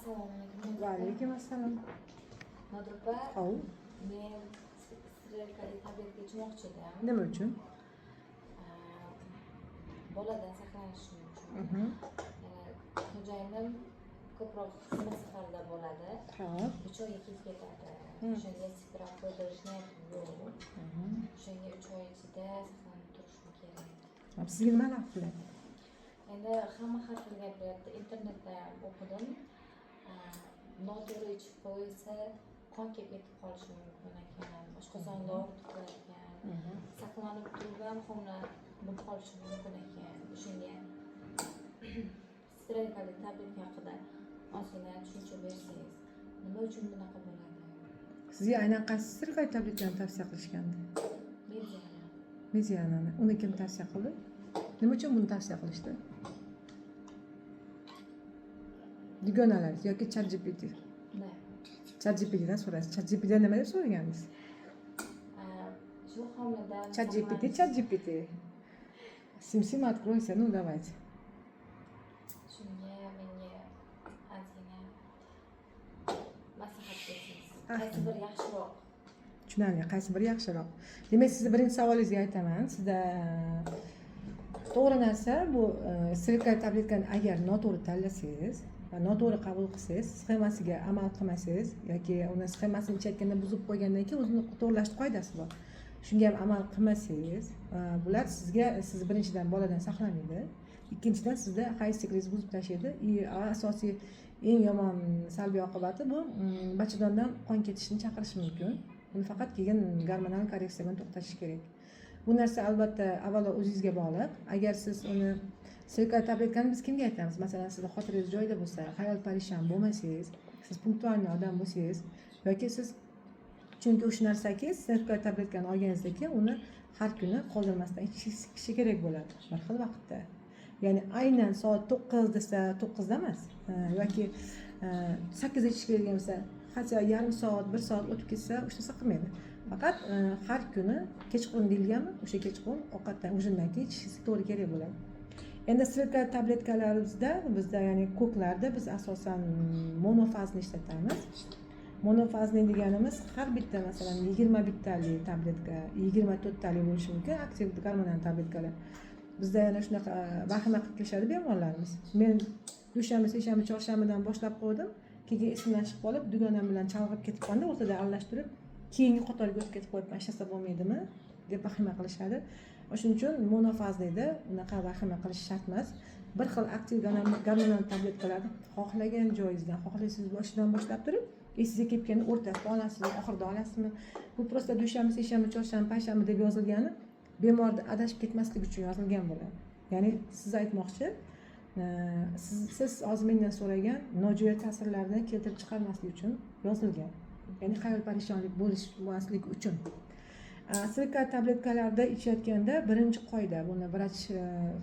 Assalomu alaykum. Va alaykum assalom. Nodir opa, Hov, men strelkali tabletga ichmoqchi edim. nima uchun? Boladan saqlanishim uchun. Mhm. Xo'jayinim ko'proq xizmat safarida bo'ladi. Xo'p. 3 oyga kelib ketadi. Hmm. O'shanga spiral qo'ydirishni yo'q. Mhm. O'shanga 3 oy ichida saqlanib turishim kerak. Hop, sizga nima laf qiladi? Endi hamma har xil gapiryapti. Internetda ham o'qidim. Noto'g'ri ichib qo'ysa qon kelib ketib qolishi mumkin ekan. Oshqozonda og'riq qiladigan. Mhm. Saqlanib turib ham homila bo'lib qolishi mumkin ekan. O'shanga strelkali tabletka haqida ozgina tushuncha bersangiz. Nima uchun bunaqa bo'ladi? Sizga aynan qaysi strelkali tabletkani tavsiya qilishgandi? Mediana. Medianani. Uni kim tavsiya qildi? Nima uchun buni tavsiya qilishdi? Dugonalar yoki ChatGPT. Ne? ChatGPTdan so'raysiz. ChatGPTdan nima deb so'ragansiz? Shu homiladan ChatGPT. Sim откройся, ну давайте. Shunga menga ozgina maslahat bersangiz. Ah. Qaysi bir yaxshiroq? Tushunarli, qaysi biri yaxshiroq? Demak, sizni birinchi savolingizga aytaman. Sizda to'g'ri narsa bu strelkali tabletkani agar noto'g'ri tanlasangiz va noto'g'ri qabul qilsangiz, sxemasiga amal qilmasangiz yoki uni sxemasini ichayotganda buzib qo'ygandan keyin o'zini to'g'irlashni qoidasi bor. Shunga ham amal qilmasangiz, bular sizga siz birinchidan boladan saqlamaydi. Ikkinchidan sizda hayz siklingizni buzib tashlaydi. Asosiy eng yomon salbiy oqibati bu bachadondan qon ketishini chaqirishi mumkin. Uni faqat keyin gormonal korreksiya bilan to'xtatish kerak. Bu narsa albatta avvalo o'zingizga bog'liq. Agar siz uni strelkali tabletkani biz kimga aytamiz? Masalan, sizning xotirangiz joyida bo'lsa, xayol parishon bo'lmasangiz, siz punktualniy odam bo'lsangiz yoki siz chunki o'sha narsaki strelkali tabletkani olganingizdan keyin uni har kuni qoldirmasdan ichish kerak bo'ladi. Bir xil vaqtda. Ya'ni aynan soat 9 desa 9 da emas yoki 8 da ichish kerak bo'lsa, hatto yarim soat, 1 soat o'tib ketsa, hech narsa qilmaydi. Faqat har kuni kechqurun deyilganmi, o'sha kechqurun ovqatdan ujindan keyin ichishingiz to'g'ri kerak bo'ladi. Endi strelkali tabletkalarimizda bizda ya'ni ko'klarda biz asosan monofazni ishlatamiz. Monofazni deganimiz har bitta masalan 20 bittali tabletka, 24 tali bo'lishi mumkin, aktiv gormonal tabletkalar. Bizda yana shunaqa vahima qilib kelishadi bemorlarimiz. Men dushanba, seshanba, chorshanbadan boshlab qo'ydim. Keyin esimdan chiqib qolib, dugonam bilan chalg'ib ketib qoldi, o'rtada aralashtirib, keyingi qatorga o'tib ketib qo'yibman, hech narsa bo'lmaydimi deb vahima qilishadi. Shuning uchun monofazda unaqa vahima qilish shart emas. Bir xil aktiv gormonal tabletkalarni xohlagan joyingizdan, xohlaysiz boshidan boshlab turib, esingizga kelib kelgan o'rtasida olasizmi, oxirida olasizmi? Bu prosta dushanba, seshanba, chorshanba, payshanba deb yozilgani bemorni adashib ketmaslik uchun yozilgan bo'ladi. Ya'ni siz aytmoqchi, siz hozir mendan so'ragan nojo'ya ta'sirlarni keltirib chiqarmaslik uchun yozilgan. Ya'ni xayol parishonlik bo'lmaslik uchun. Strelkali tabletkalarda ichayotganda birinchi qoida, buni vrach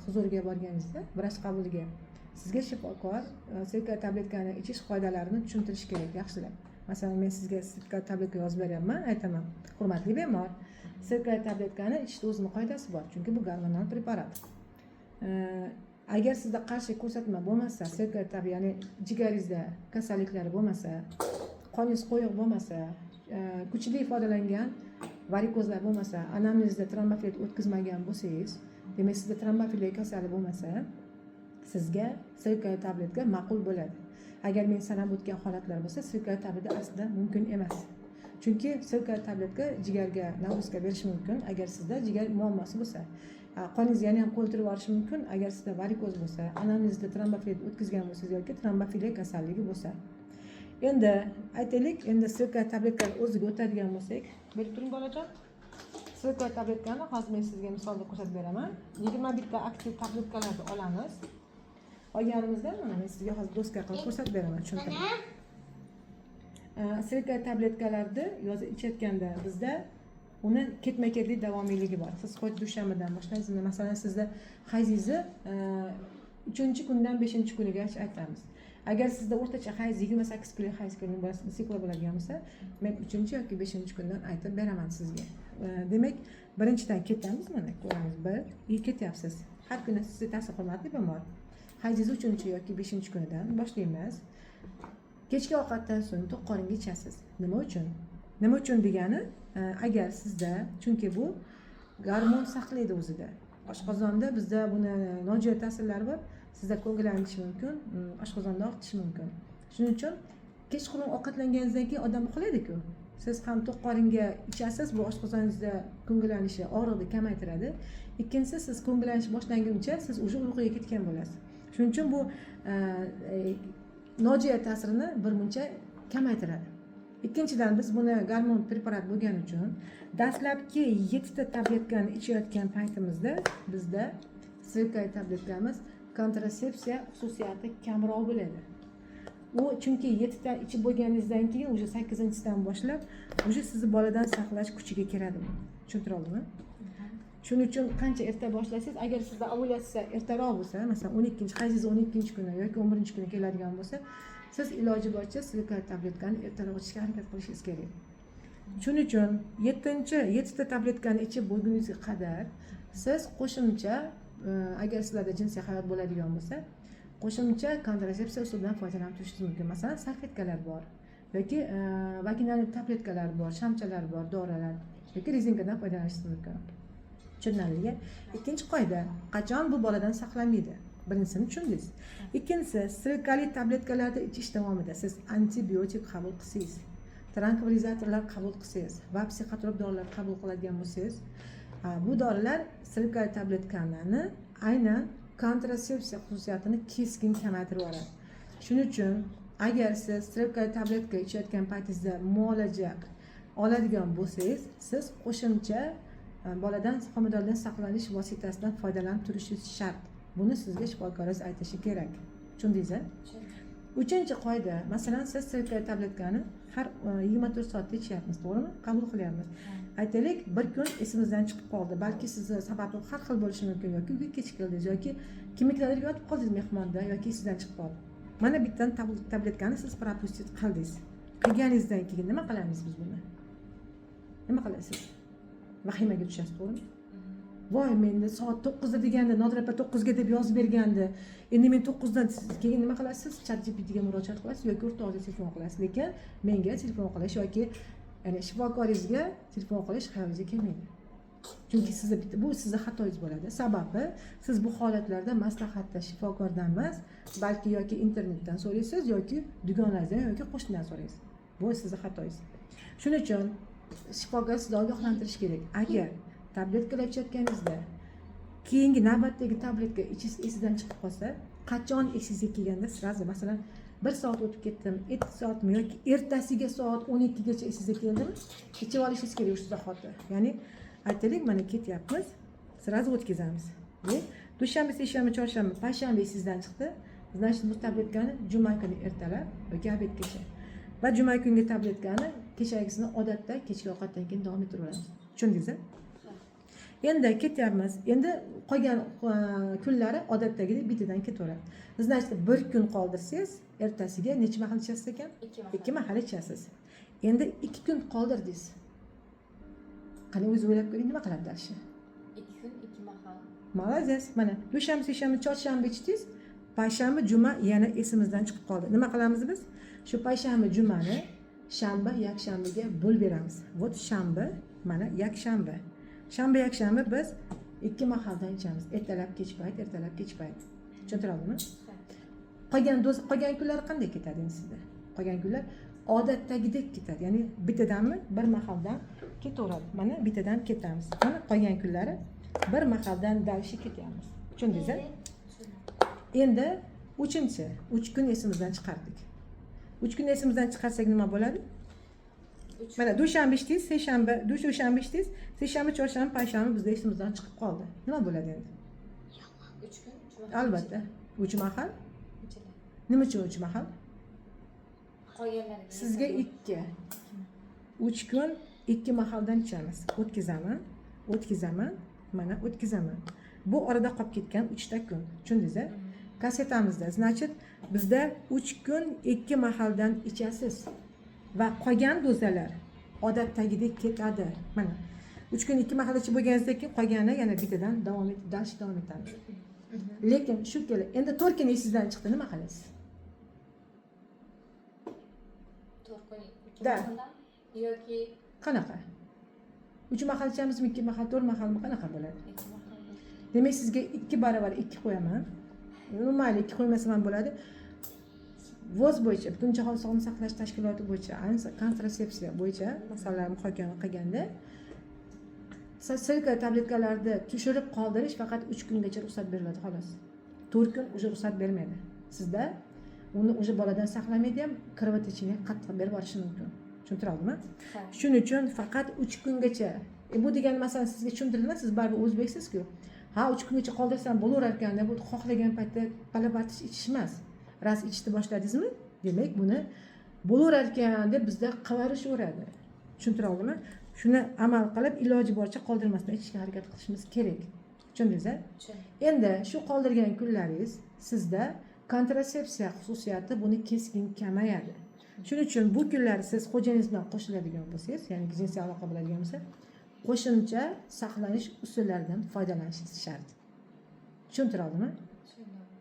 huzuriga borganingizda, vrach qabuliga sizga shifokor strelkali tabletkani ichish qoidalarini tushuntirish kerak yaxshilab. Masalan, men sizga strelkali tabletka yozib beryapman, aytaman: "Hurmatli bemor, strelkali tabletkani ichishda o'zini qoidasi bor, chunki bu gormonal preparat. Agar sizda qarshi ko'rsatma bo'lmasa, strelkali tabletka, ya'ni jigaringizda kasalliklar bo'lmasa, qoningiz qo'yiq bo'lmasa, kuchli ifodalangan varikozlar bo'lmasa, anamnezda trombofil o'tkazmagan bo'lsangiz, demak sizda trombofiliya kasali bo'lmasa, sizga strelkali tabletka ma'qul bo'ladi. Agar men sanab o'tgan holatlar bo'lsa, strelkali tabletka aslida mumkin emas. Chunki strelkali tabletka jigarga nagruzka berishi mumkin, agar sizda jigar muammosi bo'lsa. Qoningizni yana ham qo'ltirib yuborishi mumkin, agar sizda varikoz bo'lsa, anamnezda trombofil o'tkazgan bo'lsangiz yoki trombofiliya kasalligi bo'lsa. Endi aytaylik, endi strelkali tabletkalar o'ziga o'tadigan bo'lsak, berib turing bolajon. Strelkali tabletkani hozir men sizga misolda ko'rsatib beraman. 21 ta aktiv tabletkalarni olamiz. Olganimizda mana men sizga hozir doska qilib ko'rsatib beraman, tushuntiraman. Strelkali tabletkalarni yozib ichayotganda bizda uni ketma-ketlik davomiyligi bor. Siz qo'yib dushanbadan boshlaysiz. Masalan, sizda hayzingizni 3-kundan 5-kunigacha aytamiz. Agar sizda o'rtacha hayz 28 kunlik hayz sikli bo'ladigan bo'lsa, men 3 yoki 5-kundan aytib beraman sizga. Demak, birinchidan ketamiz, mana ko'ramiz, 1 ketyapsiz. Har kuni sizga ta'sir qilmaydi bemor. Hayzingiz 3 yoki 5-kunidan boshlaymiz. kechki ovqatdan so'ng to'q qoringa ichasiz. Nima uchun? Nima uchun degani, agar sizda, chunki bu gormon saqlaydi o'zida. Oshqozonda bizda buni nojo'ya ta'sirlari bor. Sizda ko'ngillanishi mumkin, oshqozonda og'ritishi mumkin. Shuning uchun kechqurun ovqatlanganingizdan keyin odam uxlaydi-ku. Siz ham to'q qoringa ichasiz, bu oshqozoningizda ko'ngillanishi, og'riqni kamaytiradi. Ikkinchisi, siz ko'ngillanish boshlanguncha siz уже uyquga ketgan bo'lasiz. Shuning uchun bu nojo'ya ta'sirini birmuncha kamaytiradi. Ikkinchidan, biz buni gormon preparat bo'lgani uchun dastlabki 7 ta tabletkani ichayotgan paytimizda bizda sirkali tabletkamiz kontrasepsiya xususiyati kamroq bo'ladi. U chunki 7 ta ichib bo'lganingizdan keyin уже 8-dan boshlab уже sizni boladan saqlash kuchiga kiradi bu. Tushuntira oldimmi? Shuning uchun qancha erta boshlasangiz, agar sizda ovulyatsiya ertaroq bo'lsa, masalan 12-chi, qaysiz 12-kuni yoki 11-kuni keladigan bo'lsa, siz iloji boricha sirkali tabletkani ertaroq ichishga harakat qilishingiz kerak. Shuning uchun 7 ta tabletkani ichib bo'lguningizga qadar siz qo'shimcha, agar sizlarda jinsiy hayot bo'ladigan bo'lsa, qo'shimcha kontrasepsiya usulidan foydalanib turishingiz mumkin. Masalan, salfetkalar bor yoki vaginal tabletkalar bor, shamchalar bor, dorilar yoki rezinkadan foydalanishingiz mumkin. Tushunarli. Ikkinchi qoida, qachon bu boladan saqlanmaydi? Birinchisini tushundingiz. Ikkinchisi, sirkali tabletkalarni ichish davomida siz antibiotik qabul qilsangiz, trankvilizatorlar qabul qilsangiz va psixotrop dorilar qabul qiladigan bo'lsangiz, bu dorilar sirkali tabletkalarni aynan kontrasepsiya xususiyatini keskin kamaytirib yuboradi. Shuning uchun agar siz sirkali tabletka ichayotgan paytingizda muolaja oladigan bo'lsangiz, siz qo'shimcha boladan homiladorlikdan saqlanish vositasidan foydalanib turishingiz shart. Buni sizga shifokoringiz aytishi kerak. Tushundingiz-a? Uchinchi qoida, masalan, siz sirkali tabletkani har 24 soatda ichyapmiz, to'g'rimi? Qabul qilyapmiz. Aytaylik, bir kun esimizdan chiqib qoldi. Balki sizni sababi har xil bo'lishi mumkin, yoki uyga kech keldingiz yoki kimnikidir yotib qoldingiz mehmonda yoki esingizdan chiqib qoldi. Mana bitta tabletkani siz propustit qildingiz. Qilganingizdan keyin nima qilamiz biz buni? Nima qilasiz? Vahimaga tushasiz, to'g'rimi? Voy, menda soat 9 da deganda, Nodir opa 9 ga deb yozib bergandi. Endi men 9 dan keyin nima qilasiz? ChatGPTga murojaat qilasiz yoki o'rtog'ingizga telefon qilasiz. Lekin menga telefon qilish yoki ya'ni shifokoringizga telefon qilish xayolingizga kelmaydi. Chunki sizda bu sizning xatoingiz bo'ladi. Sababi siz bu holatlarda maslahatda shifokordan emas, balki yoki internetdan so'raysiz yoki dugonlaringizdan yoki qo'shnidan so'raysiz. Bu sizning xatoingiz. Shuning uchun shifokor sizni ogohlantirish kerak. Agar tabletkalar ichayotganingizda keyingi navbatdagi tabletka ichish esidan chiqib qolsa, qachon esingizga kelganda sразу, masalan, 1 soat o'tib ketdim, 2 soatmi yoki ertasiga soat 12 gacha esingizga keldimi, ichib olishingiz kerak o'sha zahoti. Ya'ni aytaylik, mana ketyapmiz, sразу o'tkazamiz. Dushanba, seshanba, chorshanba, payshanba esingizdan chiqdi. Значит, bu tabletkani juma kuni ertalab yoki obedgacha va juma kungi tabletkani kechagisini odatda kechki ovqatdan keyin davom ettiraveramiz. Tushundingiz-a? Endi ketyapmiz. Endi qolgan kunlari odatdagidek bitidan ketaveradi. Значит, bir kun qoldirsangiz, ertasiga necha mahal ichasiz ekan? 2 mahal ichasiz. Endi 2 kun qoldirdingiz. Qani o'zingiz o'ylab ko'ring, nima qiladi dalshi? 2 kun 2 mahal. Молодец. Mana dushanba, seshanba, chorshanba ichdingiz, payshanba, juma yana esimizdan chiqib qoldi. Nima qilamiz biz? Shu payshanba, jumani shanba, yakshanbaga bo'lib beramiz. Вот shanba, mana yakshanba. Shanba, yakshanba biz 2 mahaldan ichamiz. Ertalab, kech payt, ertalab, kech payt. Tushuntira oldimmi? Qolgan kunlar qanday ketadi endi sizda? Qolgan kunlar odatdagidek ketadi. Ya'ni bittadanmi bir mahaldan ketaveradi. Mana bittadan ketamiz. Mana qolgan kunlari bir mahaldan dalshi ketyapmiz. Tushundingiz-a? Endi 3 kun esimizdan chiqardik. 3 kun esimizdan chiqarsak nima bo'ladi? Mana dushanba ichdingiz, seshanba, dushanba ichdingiz, seshanba, chorshanba, payshanba bizda esimizdan chiqib qoldi. Nima bo'ladi endi? 3 kun. Albatta. 3 mahal. Nima uchun 3 mahal? Qolganlariga Sizga 2. 3 kun 2 mahaldan ichamiz. O'tkazaman, mana o'tkazaman. Bu orada qolib ketgan 3 ta kun. Tushundingiz-a? Kassetamizda, значит, bizda 3 kun 2 mahaldan ichasiz va qolgan dozalar odatdagidek ketadi. Mana 3 kun 2 mahal ichib bo'lganingizdan keyin qolgani yana bittadan davom etamiz. Lekin shu keli endi 4 kun esingizdan chiqdi, nima qilasiz? kun 2 Da. mahal yoki Qanaqa? 3 mahal ichamizmi, 2 mahal, 4 mahalmi, qanaqa bo'ladi? 2 mahal. Demak, sizga 2 barobar 2 qo'yaman. Mayli, 2 qo'ymasam ham bo'ladi. VOZ bo'yicha, Butunjahon Sog'liqni saqlash tashkiloti bo'yicha, ayniqsa kontrasepsiya bo'yicha masalalar muhokama qilganda silka tabletkalarni tushirib qoldirish faqat 3 kungacha ruxsat beriladi, xolos. 4 kun уже ruxsat bermaydi. Sizda uni уже boladan saqlamaydi ham, kirvitishini qattiq berib yuborishi mumkin. Tushuntirdimmi? Shuning uchun faqat 3 kungacha. Bu degani masalan sizga tushuntirdimmi? Siz baribir o'zbeksiz-ku. Ha, 3 kungacha qoldirsam bo'laverar ekanda, bu xohlagan paytda palabatish ichish emas. Ras ichishni boshladingizmi? Demak, buni bo'laverar ekan deb bizda qavarishaveradi. Tushuntirdimmi? Shuni amal qilib, iloji boricha qoldirmasdan ichishga harakat qilishimiz kerak. Tushundingizmi? Endi shu qoldirgan kunlaringiz sizda kontrasepsiya xususiyati buni keskin kamayadi. Shuning uchun bu kunlar siz xo'jangiz bilan qo'shiladigan bo'lsangiz, ya'ni jinsiy aloqa bo'ladigan bo'lsa, qo'shimcha saqlanish usullaridan foydalanishingiz shart. Tushuntirdimmi?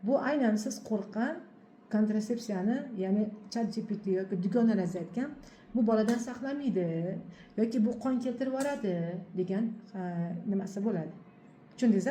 Bu aynan siz qo'rqqan kontrasepsiyani, ya'ni ChatGPT yoki dugonalar aytgan, bu boladan saqlamaydi yoki bu qon keltirib yuboradi degan nimasi bo'ladi. Tushundingizmi?